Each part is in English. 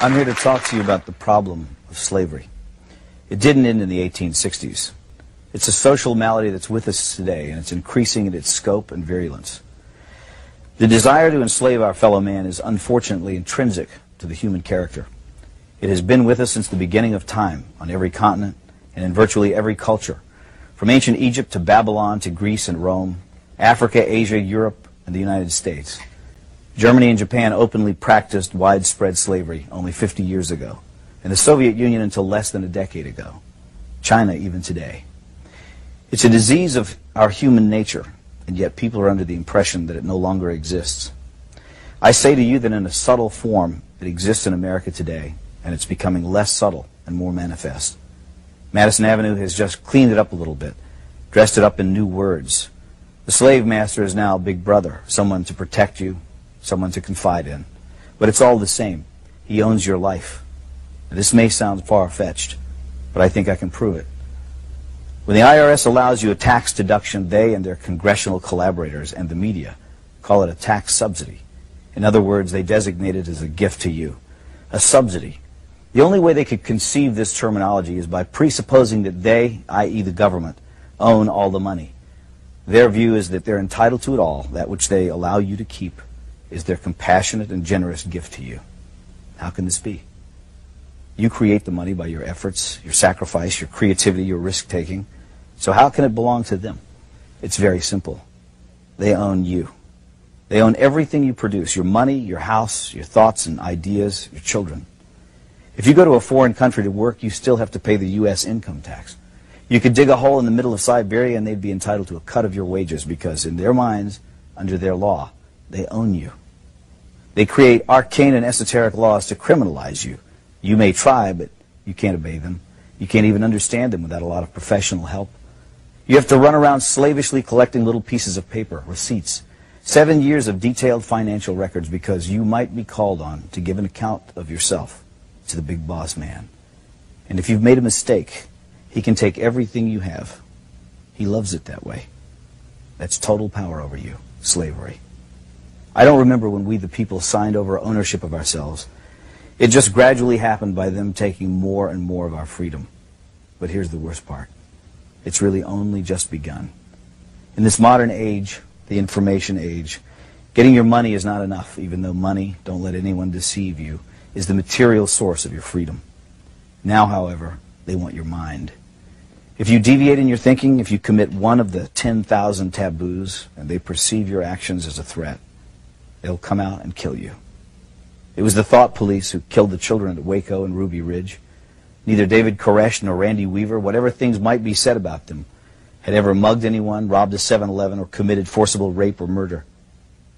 I'm here to talk to you about the problem of slavery. It didn't end in the 1860s. It's a social malady that's with us today, and it's increasing in its scope and virulence. The desire to enslave our fellow man is unfortunately intrinsic to the human character. It has been with us since the beginning of time, on every continent and in virtually every culture, from ancient Egypt to Babylon to Greece and Rome, Africa, Asia, Europe, and the United States. Germany and Japan openly practiced widespread slavery only 50 years ago, and the Soviet Union until less than a decade ago. China even today. It's a disease of our human nature, and yet people are under the impression that it no longer exists. I say to you that in a subtle form it exists in America today, and it's becoming less subtle and more manifest. Madison Avenue has just cleaned it up a little bit, dressed it up in new words. The slave master is now Big Brother, someone to protect you, someone to confide in. But it's all the same. He owns your life. And this may sound far-fetched, but I think I can prove it. When the IRS allows you a tax deduction, they and their congressional collaborators and the media call it a tax subsidy. In other words, they designate it as a gift to you. A subsidy. The only way they could conceive this terminology is by presupposing that they, i.e. the government, own all the money. Their view is that they're entitled to it all. That which they allow you to keep is their compassionate and generous gift to you. How can this be? You create the money by your efforts, your sacrifice, your creativity, your risk-taking. So how can it belong to them? It's very simple. They own you. They own everything you produce, your money, your house, your thoughts and ideas, your children. If you go to a foreign country to work, you still have to pay the U.S. income tax. You could dig a hole in the middle of Siberia and they'd be entitled to a cut of your wages because in their minds, under their law, they own you. They create arcane and esoteric laws to criminalize you. You may try, but you can't obey them. You can't even understand them without a lot of professional help. You have to run around slavishly collecting little pieces of paper, receipts, 7 years of detailed financial records because you might be called on to give an account of yourself to the big boss man. And if you've made a mistake, he can take everything you have. He loves it that way. That's total power over you, slavery. I don't remember when we the people signed over ownership of ourselves. It just gradually happened by them taking more and more of our freedom. But here's the worst part. It's really only just begun. In this modern age, the information age, getting your money is not enough, even though money, don't let anyone deceive you, is the material source of your freedom. Now, however, they want your mind. If you deviate in your thinking, if you commit one of the 10,000 taboos, and they perceive your actions as a threat, they'll come out and kill you. It was the thought police who killed the children at Waco and Ruby Ridge. Neither David Koresh nor Randy Weaver, whatever things might be said about them, had ever mugged anyone, robbed a 7-Eleven, or committed forcible rape or murder.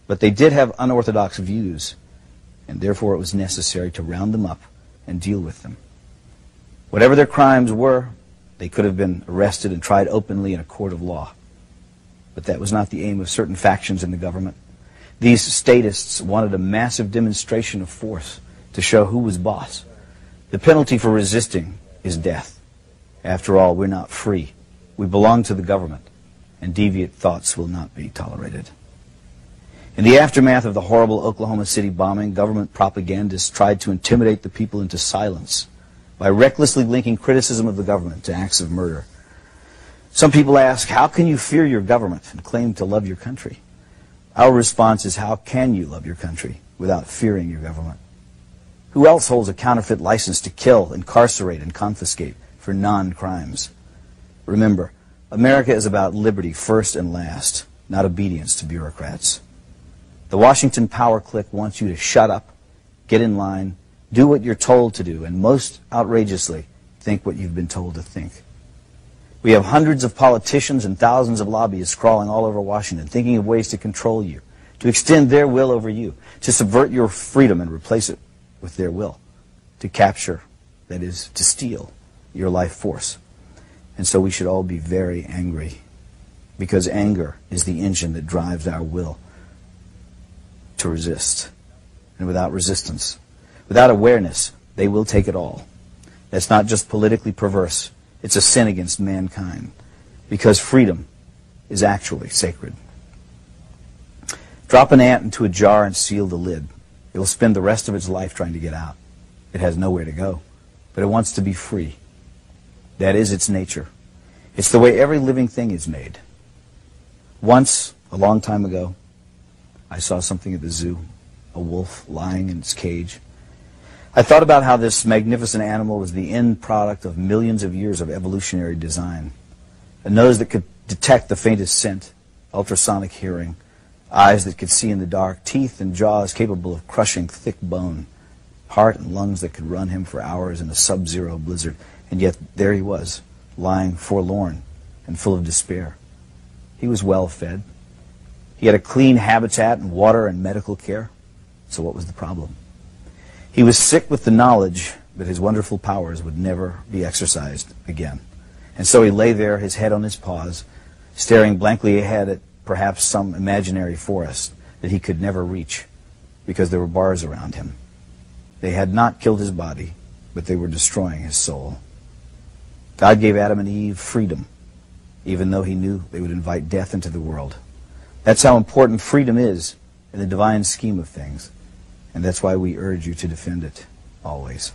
But they did have unorthodox views, and therefore it was necessary to round them up and deal with them. Whatever their crimes were, they could have been arrested and tried openly in a court of law. But that was not the aim of certain factions in the government. These statists wanted a massive demonstration of force to show who was boss. The penalty for resisting is death. After all, we're not free. We belong to the government, and deviant thoughts will not be tolerated. In the aftermath of the horrible Oklahoma City bombing, government propagandists tried to intimidate the people into silence by recklessly linking criticism of the government to acts of murder. Some people ask, how can you fear your government and claim to love your country? Our response is, how can you love your country without fearing your government? Who else holds a counterfeit license to kill, incarcerate, and confiscate for non-crimes? Remember, America is about liberty first and last, not obedience to bureaucrats. The Washington power clique wants you to shut up, get in line, do what you're told to do, and most outrageously, think what you've been told to think. We have hundreds of politicians and thousands of lobbyists crawling all over Washington, thinking of ways to control you, to extend their will over you, to subvert your freedom and replace it with their will, to capture, that is, to steal your life force. And so we should all be very angry, because anger is the engine that drives our will to resist. And without resistance, without awareness, they will take it all. That's not just politically perverse. It's a sin against mankind, because freedom is actually sacred. Drop an ant into a jar and seal the lid. It will spend the rest of its life trying to get out. It has nowhere to go, but it wants to be free. That is its nature. It's the way every living thing is made. Once, a long time ago, I saw something at the zoo, a wolf lying in its cage. I thought about how this magnificent animal was the end product of millions of years of evolutionary design. A nose that could detect the faintest scent, ultrasonic hearing, eyes that could see in the dark, teeth and jaws capable of crushing thick bone, heart and lungs that could run him for hours in a sub-zero blizzard. And yet there he was, lying forlorn and full of despair. He was well fed. He had a clean habitat and water and medical care. So what was the problem? He was sick with the knowledge that his wonderful powers would never be exercised again. And so he lay there, his head on his paws, staring blankly ahead at perhaps some imaginary forest that he could never reach because there were bars around him. They had not killed his body, but they were destroying his soul. God gave Adam and Eve freedom, even though he knew they would invite death into the world. That's how important freedom is in the divine scheme of things, and that's why we urge you to defend it always.